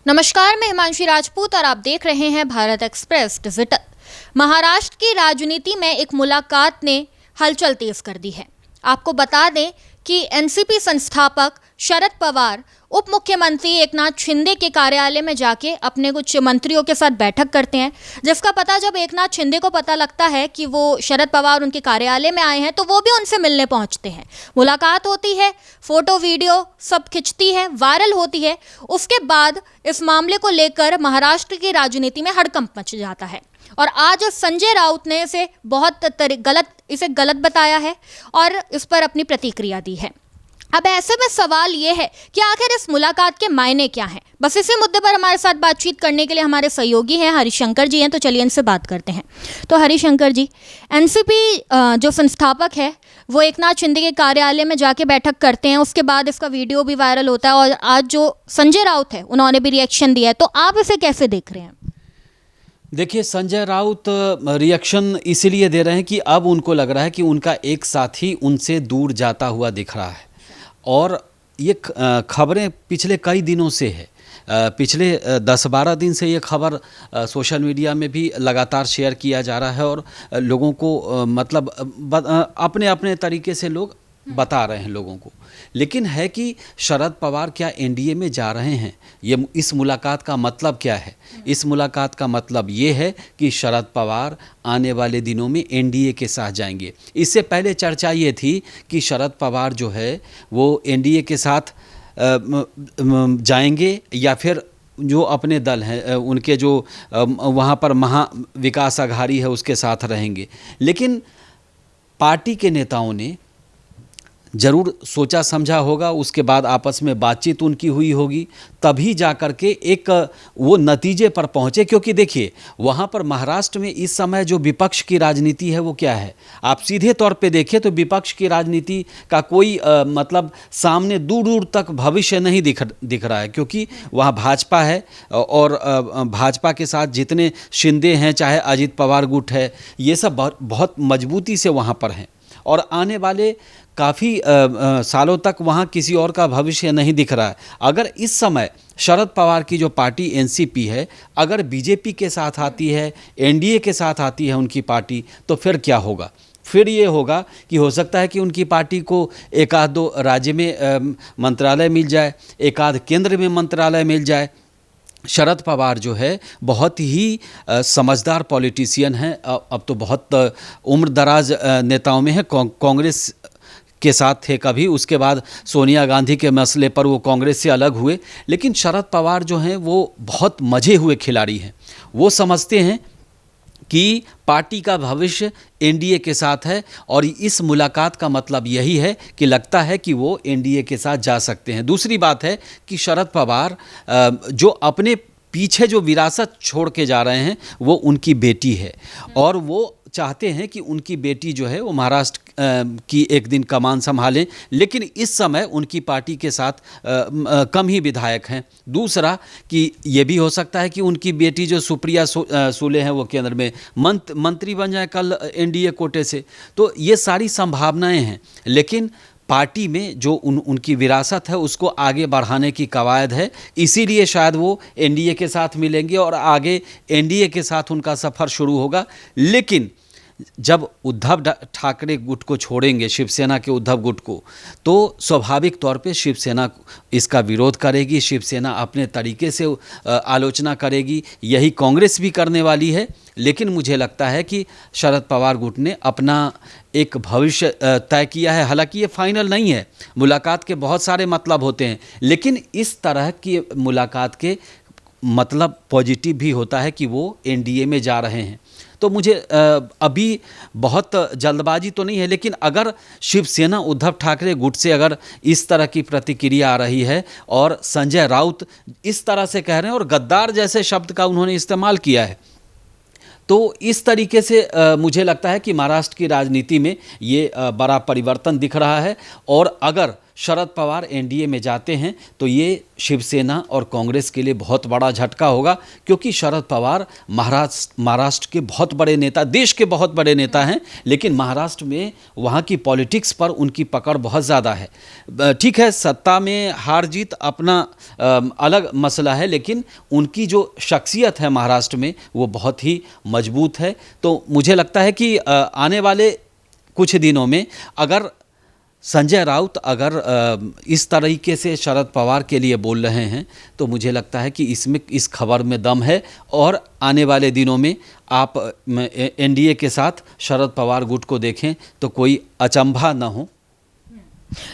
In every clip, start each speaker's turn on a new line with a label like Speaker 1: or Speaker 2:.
Speaker 1: नमस्कार, मैं हिमांशी राजपूत और आप देख रहे हैं भारत एक्सप्रेस डिजिटल। महाराष्ट्र की राजनीति में एक मुलाकात ने हलचल तेज कर दी है। आपको बता दें कि एनसीपी संस्थापक शरद पवार उप मुख्यमंत्री एकनाथ शिंदे के कार्यालय में जाके अपने कुछ मंत्रियों के साथ बैठक करते हैं, जिसका पता जब एकनाथ शिंदे को पता लगता है कि वो शरद पवार उनके कार्यालय में आए हैं तो वो भी उनसे मिलने पहुंचते हैं। मुलाकात होती है, फोटो वीडियो सब खिंचती है, वायरल होती है। उसके बाद इस मामले को लेकर महाराष्ट्र की राजनीति में हड़कंप मच जाता है और आज संजय राउत ने इसे गलत बताया है और इस पर अपनी प्रतिक्रिया दी है। अब ऐसे में सवाल ये है कि आखिर इस मुलाकात के मायने क्या हैं। बस इसी मुद्दे पर हमारे साथ बातचीत करने के लिए हमारे सहयोगी हैं हरिशंकर जी हैं, तो चलिए इनसे बात करते हैं। तो हरिशंकर जी, एनसीपी जो संस्थापक है वो एकनाथ शिंदे के कार्यालय में जाके बैठक करते हैं, उसके बाद इसका वीडियो भी वायरल होता है और आज जो संजय राउत है उन्होंने भी रिएक्शन दिया है, तो आप इसे कैसे देख रहे हैं?
Speaker 2: देखिए, संजय राउत रिएक्शन इसीलिए दे रहे हैं कि अब उनको लग रहा है कि उनका एक साथी उनसे दूर जाता हुआ दिख रहा है और ये खबरें पिछले कई दिनों से है। पिछले 10-12 दिन से ये खबर सोशल मीडिया में भी लगातार शेयर किया जा रहा है और लोगों को मतलब अपने अपने तरीके से लोग बता रहे हैं लोगों को। लेकिन है कि शरद पवार क्या एनडीए में जा रहे हैं? ये इस मुलाकात का मतलब क्या है? इस मुलाकात का मतलब ये है कि शरद पवार आने वाले दिनों में एनडीए के साथ जाएंगे। इससे पहले चर्चा ये थी कि शरद पवार जो है वो एनडीए के साथ जाएंगे या फिर जो अपने दल हैं उनके जो वहाँ पर महा विकास अघाड़ी है उसके साथ रहेंगे। लेकिन पार्टी के नेताओं ने ज़रूर सोचा समझा होगा, उसके बाद आपस में बातचीत उनकी हुई होगी, तभी जा कर के एक वो नतीजे पर पहुँचे। क्योंकि देखिए, वहाँ पर महाराष्ट्र में इस समय जो विपक्ष की राजनीति है वो क्या है, आप सीधे तौर पे देखें तो विपक्ष की राजनीति का कोई मतलब सामने दूर दूर तक भविष्य नहीं दिख रहा है। क्योंकि वहाँ भाजपा है और भाजपा के साथ जितने शिंदे हैं, चाहे अजित पवार गुट है, ये सब बहुत मजबूती से वहाँ पर हैं और आने वाले काफ़ी सालों तक वहाँ किसी और का भविष्य नहीं दिख रहा है। अगर इस समय शरद पवार की जो पार्टी एनसीपी है अगर बीजेपी के साथ आती है, एनडीए के साथ आती है उनकी पार्टी, तो फिर क्या होगा? फिर ये होगा कि हो सकता है कि उनकी पार्टी को एक आध दो राज्य में मंत्रालय मिल जाए, एक आध केंद्र में मंत्रालय मिल जाए। शरद पवार जो है बहुत ही समझदार पॉलिटिशियन हैं। अब तो बहुत उम्र दराज नेताओं में है। कांग्रेस के साथ थे कभी, उसके बाद सोनिया गांधी के मसले पर वो कांग्रेस से अलग हुए। लेकिन शरद पवार जो हैं वो बहुत मजे हुए खिलाड़ी हैं। वो समझते हैं कि पार्टी का भविष्य एनडीए के साथ है और इस मुलाकात का मतलब यही है कि लगता है कि वो एनडीए के साथ जा सकते हैं। दूसरी बात है कि शरद पवार जो अपने पीछे जो विरासत छोड़ के जा रहे हैं वो उनकी बेटी है और वो चाहते हैं कि उनकी बेटी जो है वो महाराष्ट्र की एक दिन कमान संभालें। लेकिन इस समय उनकी पार्टी के साथ कम ही विधायक हैं। दूसरा कि ये भी हो सकता है कि उनकी बेटी जो सुप्रिया सुले हैं वो केंद्र में मंत्री बन जाए कल एनडीए कोटे से। तो ये सारी संभावनाएं हैं। लेकिन पार्टी में जो उनकी विरासत है उसको आगे बढ़ाने की कवायद है, इसीलिए शायद वो एनडीए के साथ मिलेंगे और आगे एनडीए के साथ उनका सफ़र शुरू होगा। लेकिन जब उद्धव ठाकरे गुट को छोड़ेंगे, शिवसेना के उद्धव गुट को, तो स्वाभाविक तौर पे शिवसेना इसका विरोध करेगी। शिवसेना अपने तरीके से आलोचना करेगी। यही कांग्रेस भी करने वाली है। लेकिन मुझे लगता है कि शरद पवार गुट ने अपना एक भविष्य तय किया है। हालांकि ये फाइनल नहीं है, मुलाकात के बहुत सारे मतलब होते हैं, लेकिन इस तरह की मुलाकात के मतलब पॉजिटिव भी होता है कि वो एनडीए में जा रहे हैं। तो मुझे अभी बहुत जल्दबाजी तो नहीं है, लेकिन अगर शिवसेना उद्धव ठाकरे गुट से अगर इस तरह की प्रतिक्रिया आ रही है और संजय राउत इस तरह से कह रहे हैं और गद्दार जैसे शब्द का उन्होंने इस्तेमाल किया है, तो इस तरीके से मुझे लगता है कि महाराष्ट्र की राजनीति में ये बड़ा परिवर्तन दिख रहा है। और अगर शरद पवार एनडीए में जाते हैं तो ये शिवसेना और कांग्रेस के लिए बहुत बड़ा झटका होगा, क्योंकि शरद पवार महाराष्ट्र के बहुत बड़े नेता, देश के बहुत बड़े नेता हैं, लेकिन महाराष्ट्र में वहाँ की पॉलिटिक्स पर उनकी पकड़ बहुत ज़्यादा है। ठीक है, सत्ता में हार जीत अपना अलग मसला है, लेकिन उनकी जो शख्सियत है महाराष्ट्र में वो बहुत ही मजबूत है। तो मुझे लगता है कि आने वाले कुछ दिनों में अगर संजय राउत अगर इस तरीके से शरद पवार के लिए बोल रहे हैं तो मुझे लगता है कि इसमें इस खबर में दम है, और आने वाले दिनों में आप एनडीए के साथ शरद पवार गुट को देखें तो कोई अचंभा न हो।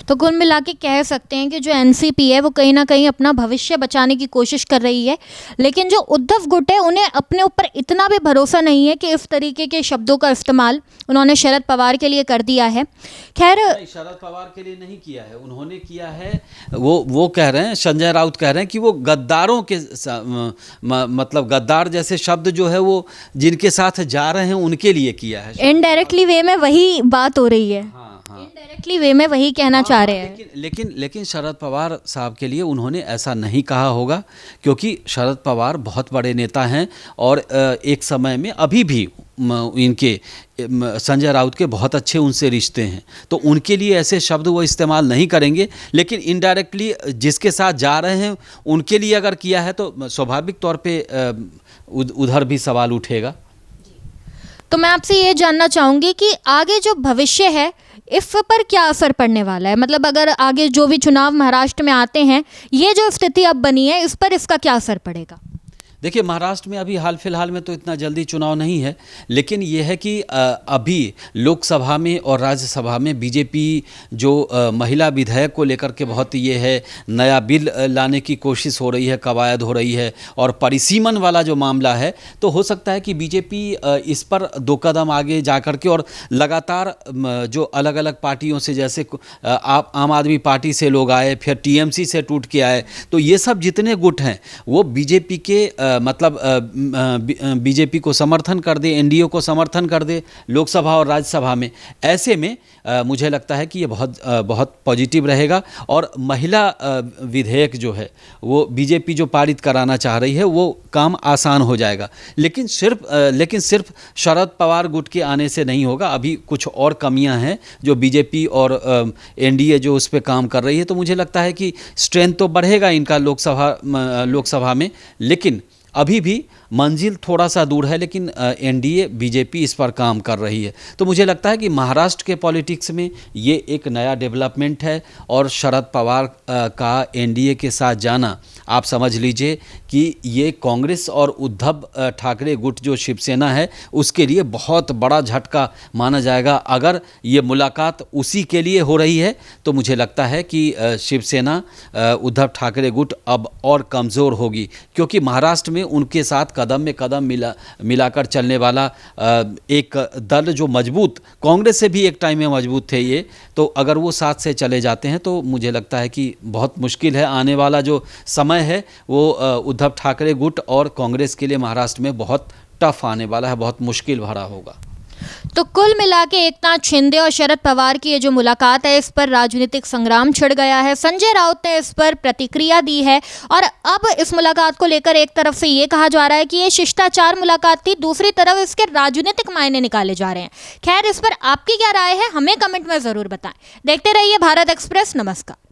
Speaker 1: तो कुल मिला के कह सकते हैं कि जो एनसीपी है वो कहीं ना कहीं अपना भविष्य बचाने की कोशिश कर रही है, लेकिन जो उद्धव गुट है उन्हें अपने ऊपर इतना भी भरोसा नहीं है कि इस तरीके के शब्दों का इस्तेमाल उन्होंने शरद पवार के लिए कर दिया है। खैर,
Speaker 2: शरद पवार के लिए नहीं किया है, उन्होंने किया है, वो कह रहे हैं, संजय राउत कह रहे हैं कि वो गद्दारों के मतलब गद्दार जैसे शब्द जो है वो जिनके साथ जा रहे हैं उनके लिए किया है।
Speaker 1: इनडायरेक्टली वे में वही बात हो रही है, इनडायरेक्टली वे में वही कहना चाह रहे हैं।
Speaker 2: लेकिन शरद पवार साहब के लिए उन्होंने ऐसा नहीं कहा होगा, क्योंकि शरद पवार बहुत बड़े नेता हैं और एक समय में अभी भी इनके संजय राउत के बहुत अच्छे उनसे रिश्ते हैं, तो उनके लिए ऐसे शब्द वो इस्तेमाल नहीं करेंगे। लेकिन इनडायरेक्टली जिसके साथ जा रहे हैं उनके लिए अगर किया है तो स्वाभाविक तौर पे उधर भी सवाल उठेगा।
Speaker 1: तो मैं आपसे ये जानना चाहूँगी कि आगे जो भविष्य है इस पर क्या असर पड़ने वाला है, मतलब अगर आगे जो भी चुनाव महाराष्ट्र में आते हैं, ये जो स्थिति अब बनी है इस पर इसका क्या असर पड़ेगा?
Speaker 2: देखिए, महाराष्ट्र में अभी हाल फिलहाल में तो इतना जल्दी चुनाव नहीं है, लेकिन ये है कि अभी लोकसभा में और राज्यसभा में बीजेपी जो महिला विधेयक को लेकर के बहुत ये है, नया बिल लाने की कोशिश हो रही है, कवायद हो रही है, और परिसीमन वाला जो मामला है, तो हो सकता है कि बीजेपी इस पर 2 कदम आगे जा कर के और लगातार जो अलग अलग पार्टियों से, जैसे आम आदमी पार्टी से लोग आए, फिर टीएमसी से टूट के आए, तो ये सब जितने गुट हैं वो बीजेपी के मतलब बीजेपी को समर्थन कर दे, एनडीए को समर्थन कर दे लोकसभा और राज्यसभा में। ऐसे में मुझे लगता है कि ये बहुत पॉजिटिव रहेगा, और महिला विधेयक जो है वो बीजेपी जो पारित कराना चाह रही है वो काम आसान हो जाएगा। लेकिन सिर्फ शरद पवार गुट के आने से नहीं होगा, अभी कुछ और कमियां हैं जो बीजेपी और एनडीए जो उस पर काम कर रही है। तो मुझे लगता है कि स्ट्रेंथ तो बढ़ेगा इनका लोकसभा में, लेकिन अभी भी मंजिल थोड़ा सा दूर है, लेकिन एनडीए बीजेपी इस पर काम कर रही है। तो मुझे लगता है कि महाराष्ट्र के पॉलिटिक्स में ये एक नया डेवलपमेंट है, और शरद पवार का एनडीए के साथ जाना, आप समझ लीजिए कि ये कांग्रेस और उद्धव ठाकरे गुट जो शिवसेना है उसके लिए बहुत बड़ा झटका माना जाएगा। अगर ये मुलाकात उसी के लिए हो रही है तो मुझे लगता है कि शिवसेना उद्धव ठाकरे गुट अब और कमज़ोर होगी, क्योंकि महाराष्ट्र में उनके साथ कदम में कदम मिलाकर चलने वाला एक दल जो मजबूत, कांग्रेस से भी एक टाइम में मजबूत थे ये, तो अगर वो साथ से चले जाते हैं तो मुझे लगता है कि बहुत मुश्किल है। आने वाला जो समय है वो उद्धव ठाकरे गुट और कांग्रेस के लिए महाराष्ट्र में बहुत टफ आने वाला है, बहुत मुश्किल भरा होगा।
Speaker 1: तो कुल मिला के एकनाथ शिंदे और शरद पवार की ये जो मुलाकात है इस पर राजनीतिक संग्राम छिड़ गया है। संजय राउत ने इस पर प्रतिक्रिया दी है, और अब इस मुलाकात को लेकर एक तरफ से ये कहा जा रहा है कि ये शिष्टाचार मुलाकात थी, दूसरी तरफ इसके राजनीतिक मायने निकाले जा रहे हैं। खैर, इस पर आपकी क्या राय है हमें कमेंट में ज़रूर बताएं। देखते रहिए भारत एक्सप्रेस। नमस्कार।